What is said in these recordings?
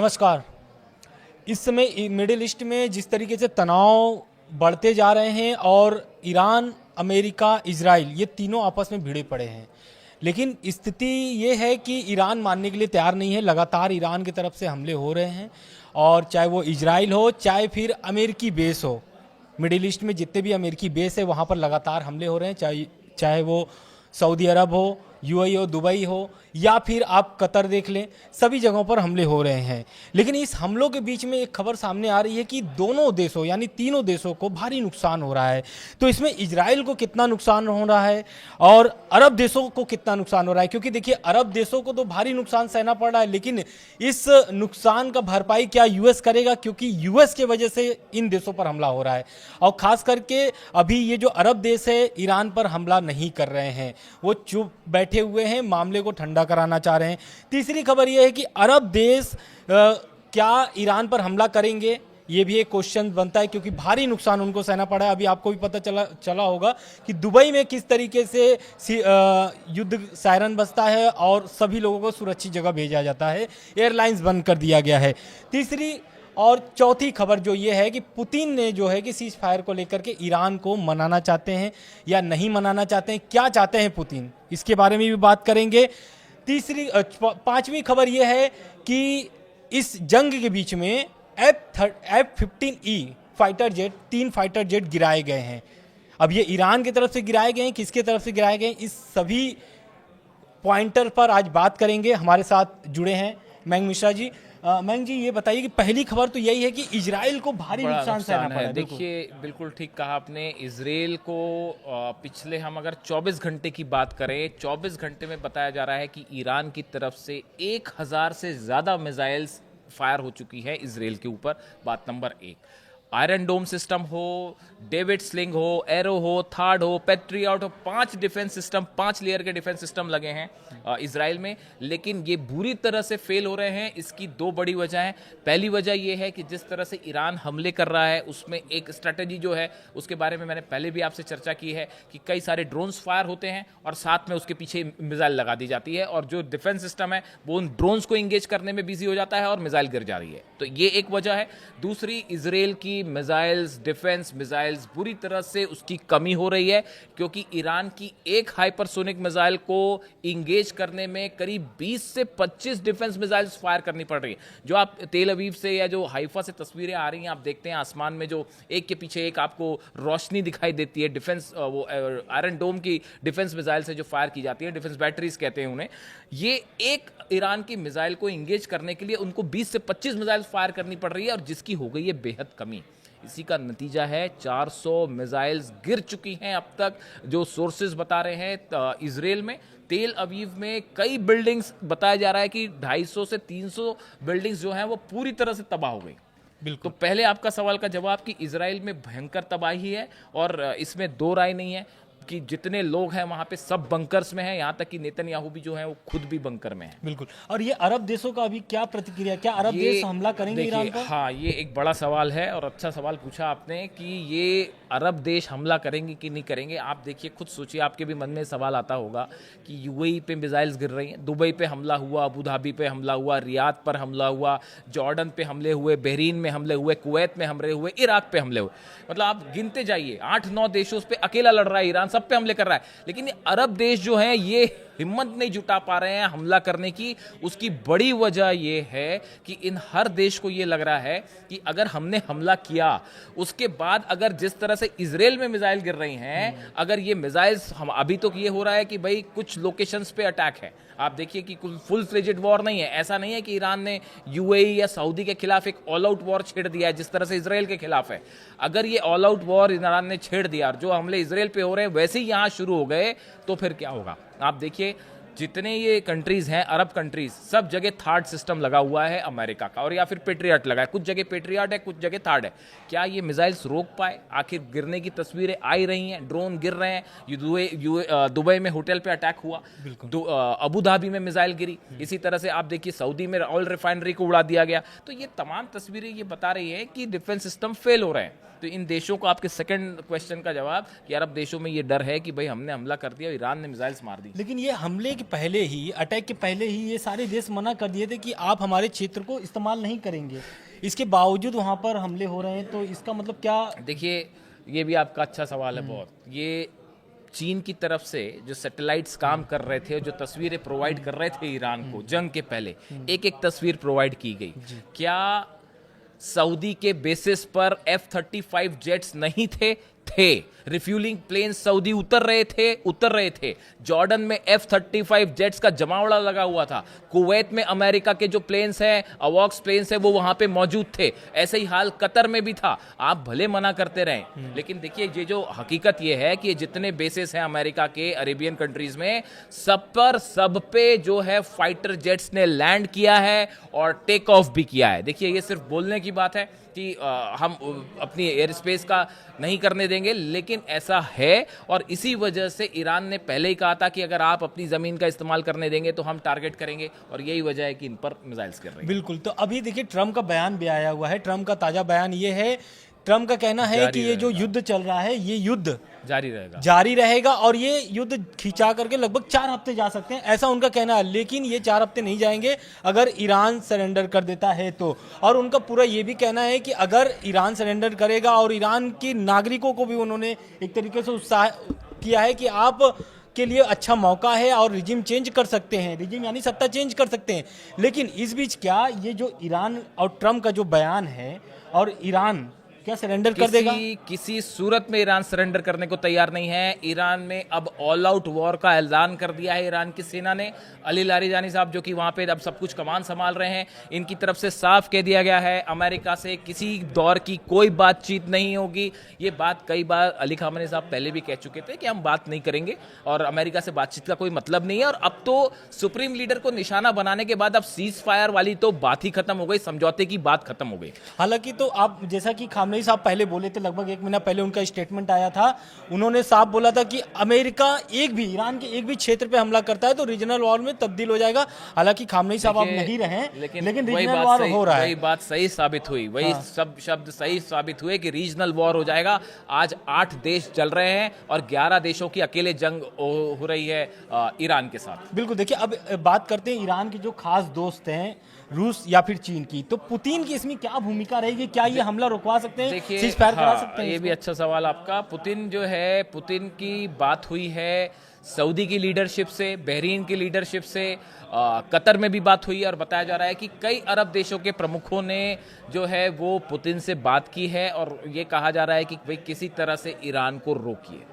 नमस्कार। इस समय मिडिल ईस्ट में जिस तरीके से तनाव बढ़ते जा रहे हैं और ईरान, अमेरिका, इजराइल ये तीनों आपस में भिड़े पड़े हैं, लेकिन स्थिति ये है कि ईरान मानने के लिए तैयार नहीं है। लगातार ईरान की तरफ से हमले हो रहे हैं और चाहे वो इजराइल हो चाहे फिर अमेरिकी बेस हो, मिडिल ईस्ट में जितने भी अमेरिकी बेस है वहाँ पर लगातार हमले हो रहे हैं, चाहे वो सऊदी अरब हो, यूएई हो, दुबई हो या फिर आप कतर देख लें, सभी जगहों पर हमले हो रहे हैं। लेकिन इस हमलों के बीच में एक खबर सामने आ रही है कि दोनों देशों यानी तीनों देशों को भारी नुकसान हो रहा है। तो इसमें इजराइल को कितना नुकसान हो रहा है और अरब देशों को कितना नुकसान हो रहा है, क्योंकि देखिए अरब देशों को तो भारी नुकसान सहना पड़ रहा है, लेकिन इस नुकसान का भरपाई क्या यूएस करेगा, क्योंकि यूएस की वजह से इन देशों पर हमला हो रहा है। और खास करके अभी ये जो अरब देश है ईरान पर हमला नहीं कर रहे हैं, वो चुप बैठे हुए हैं, मामले को ठंडा कराना चाह रहे हैं। तीसरी खबर यह है कि अरब देश क्या ईरान पर हमला करेंगे, ये भी एक क्वेश्चन बनता है, क्योंकि भारी नुकसान उनको सहना पड़ा है। अभी आपको भी पता चला होगा कि दुबई में किस तरीके से युद्ध सायरन बजता है और सभी लोगों को सुरक्षित जगह भेजा जाता है, एयरलाइंस बंद कर दिया गया है। तीसरी और चौथी खबर जो ये है कि पुतिन ने जो है कि सीज फायर को लेकर के ईरान को मनाना चाहते हैं या नहीं मनाना चाहते हैं, क्या चाहते हैं पुतिन, इसके बारे में भी बात करेंगे। पांचवी खबर यह है कि इस जंग के बीच में F-15E fighter jet, 3 fighter jet गिराए गए हैं। अब ये ईरान की तरफ से गिराए गए हैं, किसके तरफ से गिराए गए हैं, इस सभी पॉइंटर पर आज बात करेंगे। हमारे साथ जुड़े हैं मयंक मिश्रा जी। मयंक जी, ये बताइए कि पहली खबर तो यही है कि इजराइल को भारी नुकसान सहना पड़ा है। देखिए, बिल्कुल ठीक कहा आपने। इजराइल को पिछले हम अगर 24 घंटे की बात करें, 24 घंटे में बताया जा रहा है कि ईरान की तरफ से 1000 से ज़्यादा मिसाइल्स फायर हो चुकी है इजराइल के ऊपर। बात नंबर 1, आयरन डोम सिस्टम हो, डेविड स्लिंग हो, एरो हो, थार्ड हो, पैट्रियट हो, 5 डिफेंस सिस्टम, 5 लेयर के डिफेंस सिस्टम लगे हैं इजराइल में, लेकिन ये बुरी तरह से फेल हो रहे हैं। इसकी 2 बड़ी वजह हैं। पहली वजह ये है कि जिस तरह से ईरान हमले कर रहा है उसमें एक स्ट्रेटेजी जो है उसके बारे में मैंने पहले भी आपसे चर्चा की है कि कई सारे ड्रोन्स फायर होते हैं और साथ में उसके पीछे मिसाइल लगा दी जाती है और जो डिफेंस सिस्टम है वो उन ड्रोन्स को इंगेज करने में बिजी हो जाता है और मिसाइल गिर जा रही है। तो ये एक वजह है। दूसरी, इजराइल की मिसाइल्स, डिफेंस मिसाइल्स बुरी तरह से उसकी कमी हो रही है, क्योंकि ईरान की एक हाइपरसोनिक मिसाइल को इंगेज करने में करीब 20 से 25 डिफेंस मिसाइल्स फायर करनी पड़ रही है। जो आप तेल अवीव से या जो हाइफा से तस्वीरें आ रही हैं, आप देखते हैं आसमान में जो एक के पीछे एक आपको रोशनी दिखाई देती है, डिफेंस वो आयरन डोम की डिफेंस मिसाइल से जो फायर की जाती है, डिफेंस बैटरीज कहते हैं उन्हें। ये एक ईरान की मिसाइल को इंगेज करने के लिए उनको 20 से 25 मिसाइल फायर करनी पड़ रही है और जिसकी हो गई है बेहद कमी। इसी का नतीजा है 400 मिसाइल्स गिर चुकी हैं अब तक, जो सोर्सेज बता रहे हैं इजराइल में। तेल अवीव में कई बिल्डिंग्स बताया जा रहा है कि 250 से 300 बिल्डिंग्स जो हैं वो पूरी तरह से तबाह हो गई। बिल्कुल। तो पहले आपका सवाल का जवाब कि इजराइल में भयंकर तबाही है और इसमें 2 राय नहीं है कि जितने लोग हैं वहां पे सब बंकर्स में हैं, यहां तक कि नेतन्याहू भी जो है वो खुद भी बंकर में है। बिल्कुल। और ये अरब देशों का अभी क्या प्रतिक्रिया, क्या अरब देश हमला करेंगे ईरान पर? हाँ, ये एक बड़ा सवाल है और अच्छा सवाल पूछा आपने कि ये अरब देश हमला करेंगे कि नहीं करेंगे। आप देखिए, खुद सोचिए, आपके भी मन में सवाल आता होगा कि यूएई पे मिसाइल्स गिर रही हैं, दुबई पे हमला हुआ, अबू धाबी पे हमला हुआ, रियाद पर हमला हुआ, जॉर्डन पे हमले हुए, बहरीन में हमले हुए, कुवैत में हमले हुए, इराक पे हमले हुए। मतलब आप गिनते जाइए, 8-9 देशों पे अकेला लड़ रहा है ईरान, सब पे हमले कर रहा है। लेकिन ये अरब देश जो हैं ये हिम्मत नहीं जुटा पा रहे हैं हमला करने की। उसकी बड़ी वजह यह है कि इन हर देश को यह लग रहा है कि अगर हमने हमला किया, उसके बाद अगर जिस तरह से इजराइल में मिसाइल गिर रही हैं, अगर ये मिसाइल्स हम अभी तो ये हो रहा है कि भाई कुछ लोकेशंस पे अटैक है। आप देखिए कि फुल फ्लेजेड वॉर नहीं है। ऐसा नहीं है कि ईरान ने यूएई या सऊदी के खिलाफ एक ऑल आउट वॉर छेड़ दिया है जिस तरह से इजराइल के खिलाफ है। अगर ये ऑल आउट वॉर ईरान ने छेड़ दिया और जो हमले इजराइल पे हो रहे हैं वैसे ही यहां शुरू हो गए, तो फिर क्या होगा? आप देखिए, जितने ये कंट्रीज हैं, अरब कंट्रीज, सब जगह थार्ड सिस्टम लगा हुआ है अमेरिका का, और या फिर पेट्रियट लगा है। कुछ जगह पेट्रियट है, कुछ जगह थार्ड है। क्या ये मिसाइल्स रोक पाए? आखिर गिरने की तस्वीरें आ ही रही हैं, ड्रोन गिर रहे हैं। दुबई में होटल पे अटैक हुआ, अबू धाबी में मिसाइल गिरी। इसी तरह से आप देखिए सऊदी में ऑयल रिफाइनरी को उड़ा दिया गया। तो ये तमाम तस्वीरें ये बता रही है कि डिफेंस सिस्टम फेल हो रहे हैं। तो इन देशों को, आपके सेकंड क्वेश्चन का जवाब कि अरब देशों में ये डर है कि भाई हमने हमला कर दिया, ईरान ने मिसाइल्स मार दी। लेकिन ये हमले के के पहले ही, अटैक के पहले ही ये सारे देश मना कर दिए थे कि आप हमारे क्षेत्र को इस्तेमाल नहीं करेंगे। इसके बावजूद वहाँ पर हमले हो रहे हैं, तो इसका मतलब क्या? देखिए, ये भी आपका अच्छा सवाल है बहुत। ये चीन की तरफ से जो सैटेलाइट्स काम कर रहे थे, जो तस्वीरें प्रोवाइड कर रहे थे ईरान को जंग के पहले, एक एक तस्वीर प्रोवाइड की गई। क्या सऊदी के बेसिस पर F-35 जेट्स नहीं थे? रिफ्यूलिंग प्लेन सऊदी उतर रहे थे। जॉर्डन में F-35 जेट्स का जमावड़ा लगा हुआ था। कुवैत में अमेरिका के जो प्लेन्स हैं, अवॉक्स प्लेन्स हैं, वो वहां पे मौजूद थे। ऐसे ही हाल कतर में भी था। आप भले मना करते रहें, लेकिन देखिए, ये जो हकीकत ये है कि जितने बेसिस हैं अमेरिका के अरेबियन कंट्रीज में, सब पे जो है फाइटर जेट्स ने लैंड किया है और टेक ऑफ भी किया है। देखिए, ये सिर्फ बोलने की बात है कि हम अपनी एयर स्पेस का नहीं करने देंगे, लेकिन ऐसा है। और इसी वजह से ईरान ने पहले ही कहा था कि अगर आप अपनी ज़मीन का इस्तेमाल करने देंगे तो हम टारगेट करेंगे, और यही वजह है कि इन पर मिसाइल्स कर रहे हैं। बिल्कुल। तो अभी देखिए, ट्रम्प का बयान भी आया हुआ है। ट्रम्प का ताज़ा बयान ये है, ट्रम्प का कहना है कि ये जो युद्ध चल रहा है, ये युद्ध जारी रहेगा और ये युद्ध खिंचा करके लगभग 4 हफ्ते जा सकते हैं, ऐसा उनका कहना है। लेकिन ये 4 हफ्ते नहीं जाएंगे अगर ईरान सरेंडर कर देता है तो। और उनका पूरा ये भी कहना है कि अगर ईरान सरेंडर करेगा, और ईरान के नागरिकों को भी उन्होंने एक तरीके से उत्साह किया है कि आप के लिए अच्छा मौका है और रिजिम चेंज कर सकते हैं, रिजिम यानी सत्ता चेंज कर सकते हैं। लेकिन इस बीच क्या ये जो ईरान और ट्रम्प का जो बयान है, और ईरान क्या सरेंडर कर देगा? किसी सूरत में ईरान सरेंडर करने को तैयार नहीं है। ईरान में अब ऑल आउट वॉर का ऐलान कर दिया है ईरान की सेना ने। अली लारिजानी साहब, जो कि वहां पे अब सब कुछ कमान संभाल रहे हैं, इनकी तरफ से साफ कह दिया गया है अमेरिका से किसी दौर की कोई बातचीत नहीं होगी। ये बात कई बार अली खामेनी साहब पहले भी कह चुके थे कि हम बात नहीं करेंगे और अमेरिका से बातचीत का कोई मतलब नहीं है। और अब तो सुप्रीम लीडर को निशाना बनाने के बाद अब सीज फायर वाली तो बात ही खत्म हो गई, समझौते की बात खत्म हो गई। हालांकि तो आप जैसा कि खामेनी साहब पहले बोले थे, लगभग 1 महीना पहले उनका स्टेटमेंट आया था, उन्होंने साफ बोला था कि अमेरिका ईरान के एक भी क्षेत्र पे हमला करता है तो रीजनल वॉर में तब्दील हो जाएगा। हालांकि खामेनी साहब अब नहीं रहे, लेकिन रीजनल वॉर हो रहा है। वही बात सही साबित हुई, वही सब शब्द सही साबित हुए कि रीजनल वॉर हो जाएगा। आज 8 देश चल रहे हैं और 11 देशों की अकेले जंग हो रही है ईरान के साथ। बिल्कुल। देखिए, अब बात करते हैं ईरान के जो खास दोस्त हैं, रूस या फिर चीन की। तो पुतिन की इसमें क्या भूमिका रहेगी? क्या ये हमला रुकवा सकते हैं, सीज फायर करा सकते हैं? ये भी अच्छा सवाल आपका। पुतिन जो है, पुतिन की बात हुई है सऊदी की लीडरशिप से, बहरीन की लीडरशिप से, कतर में भी बात हुई है, और बताया जा रहा है कि कई अरब देशों के प्रमुखों ने जो है वो पुतिन से बात की है, और ये कहा जा रहा है कि भाई किसी तरह से ईरान को रोकिए।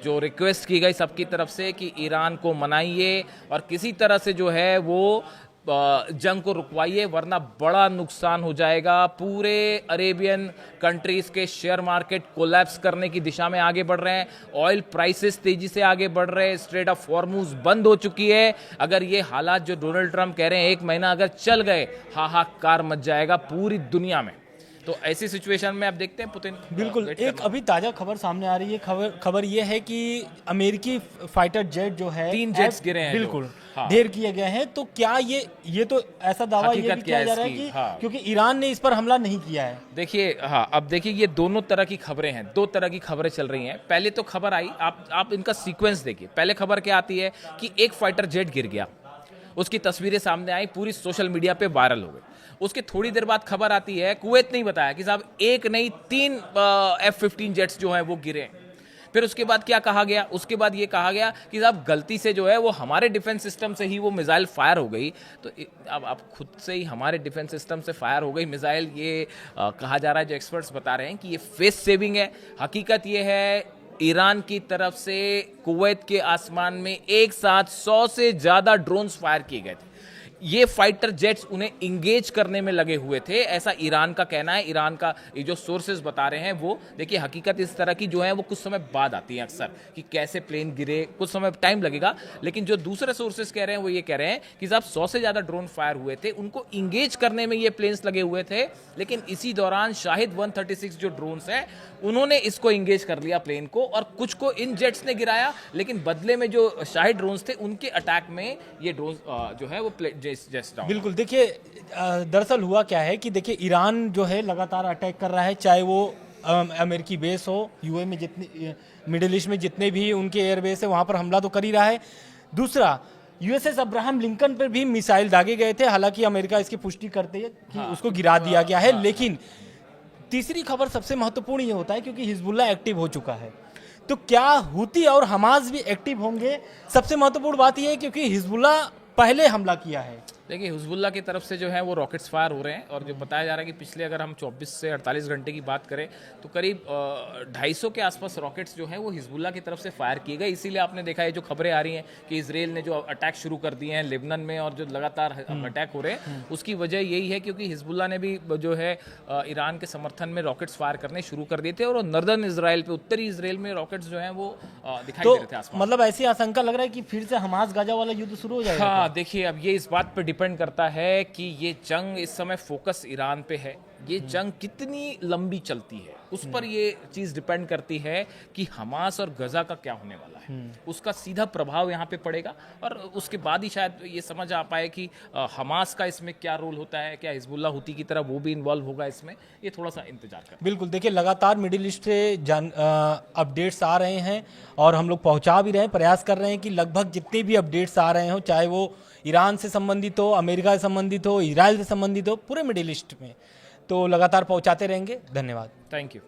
जो रिक्वेस्ट की गई सबकी तरफ से कि ईरान को मनाइए और किसी तरह से जो है वो जंग को रुकवाइए, वरना बड़ा नुकसान हो जाएगा। पूरे अरेबियन कंट्रीज के शेयर मार्केट कोलैप्स करने की दिशा में आगे बढ़ रहे हैं। ऑयल प्राइसेस तेजी से आगे बढ़ रहे हैं। स्ट्रेट ऑफ हॉर्मुज बंद हो चुकी है। अगर ये हालात जो डोनाल्ड ट्रंप कह रहे हैं 1 महीना अगर चल गए, हाहाकार मच जाएगा पूरी दुनिया में। तो ऐसी सिचुएशन में आप देखते हैं पुतिन। बिल्कुल। एक अभी ताजा खबर सामने आ रही है, खबर ये है कि अमेरिकी फाइटर जेट जो है, 3 जेट्स गिरे हैं, बिल्कुल ढेर किए गए हैं। तो क्या ये तो ऐसा दावा ये भी किया जा रहा है कि क्योंकि ईरान ने इस पर हमला नहीं किया है। देखिए, अब देखिए, ये दोनों तरह की खबरें हैं, 2 तरह की खबरें चल रही हैं। पहले तो खबर आई, आप इनका सीक्वेंस देखिए। पहले खबर क्या आती है कि एक फाइटर जेट गिर गया, उसकी तस्वीरें सामने आई, पूरी सोशल मीडिया पे वायरल हो गई। उसके थोड़ी देर बाद खबर आती है, कुवैत नहीं बताया कि साहब 1 नहीं 3 F-15 जेट्स जो हैं वो गिरे। फिर उसके बाद क्या कहा गया? उसके बाद ये कहा गया कि साहब गलती से जो है वो हमारे डिफेंस सिस्टम से ही वो मिसाइल फायर हो गई। तो अब आप खुद से ही हमारे डिफेंस सिस्टम से फायर हो गई मिसाइल, ये कहा जा रहा है, जो एक्सपर्ट्स बता रहे हैं कि ये फेस सेविंग है। हकीकत ये है, ईरान की तरफ से कुवैत के आसमान में एक साथ 100 से ज्यादा ड्रोन्स फायर किए गए थे। ये फाइटर जेट्स उन्हें इंगेज करने में लगे हुए थे, ऐसा ईरान का कहना है। ईरान का ये जो सोर्सेज बता रहे हैं वो, देखिए, हकीकत इस तरह की जो है वो कुछ समय बाद आती है अक्सर, कि कैसे प्लेन गिरे, कुछ समय टाइम लगेगा। लेकिन जो दूसरे सोर्सेज कह रहे हैं वो ये कह रहे हैं कि साहब 100 से ज्यादा ड्रोन फायर हुए थे, उनको इंगेज करने में ये प्लेन्स लगे हुए थे। लेकिन इसी दौरान शाहिद 136 जो ड्रोन्स हैं उन्होंने इसको इंगेज कर लिया प्लेन को, और कुछ को इन जेट्स ने गिराया। लेकिन बदले में जो शाहिद ड्रोन्स थे उनके अटैक में ये ड्रोन जो है वो बिल्कुल। देखिए, दरअसल हुआ क्या है कि देखिए, ईरान जो है लगातार अटैक कर रहा है, चाहे वो अमेरिकी बेस हो, यूए में जितने, मिडिल ईस्ट में जितने भी उनके एयरबेस है वहाँ पर हमला तो कर ही रहा है। दूसरा, यूएसएस अब्राहम लिंकन पर भी मिसाइल दागे गए थे, हालांकि अमेरिका इसकी पुष्टि करते है कि उसको गिरा दिया गया है। लेकिन तीसरी खबर सबसे महत्वपूर्ण ये होता है क्योंकि हिजबुल्लाह एक्टिव हो चुका है, तो क्या हूती और हमास भी एक्टिव होंगे? सबसे महत्वपूर्ण बात यह है क्योंकि हिजबुल्लाह पहले हमला किया है। देखिए, हिजबुल्लाह की तरफ से जो है वो रॉकेट्स फायर हो रहे हैं, और जो बताया जा रहा है कि पिछले अगर हम 24 से 48 घंटे की बात करें तो करीब 250 के आसपास रॉकेट्स जो हैं वो हिजबुल्लाह की तरफ से फायर किए गए। इसीलिए आपने देखा है जो खबरें आ रही हैं कि इजराइल ने जो अटैक शुरू कर दिए हैं लेबनान में और जो लगातार अटैक हो रहे हैं, उसकी वजह यही है क्योंकि हिजबुल्लाह ने भी जो है ईरान के समर्थन में रॉकेट्स फायर करने शुरू कर दिए थे, और नॉर्दर्न इसराइल पे, उत्तरी इसराइल में रॉकेट्स जो हैं वो दिखाई दे रहे थे आसमान। मतलब ऐसी आशंका लग रहा है कि फिर से हमास गाजा वाला युद्ध शुरू हो जाएगा। हाँ, देखिए, अब ये इस बात पर डिपेंड करता है कि ये जंग, इस समय फोकस ईरान पे है, ये जंग कितनी लंबी चलती है उस पर ये चीज डिपेंड करती है कि हमास और गजा का क्या होने वाला है। उसका सीधा प्रभाव यहाँ पे पड़ेगा, और उसके बाद ही शायद ये समझ आ पाए कि हमास का इसमें क्या रोल होता है, क्या हिजबुल्लाह हुती की तरह वो भी इन्वॉल्व होगा इसमें। ये थोड़ा सा इंतजार कर। बिल्कुल, देखिए लगातार मिडिल ईस्ट से अपडेट्स आ रहे हैं और हम लोग पहुंचा भी रहे हैं, प्रयास कर रहे हैं कि लगभग जितने भी अपडेट्स आ रहे हो, चाहे वो ईरान से संबंधित हो, अमेरिका से संबंधित हो, इजराइल से संबंधित हो, पूरे मिडिल ईस्ट में, तो लगातार पहुंचाते रहेंगे। धन्यवाद। Thank you.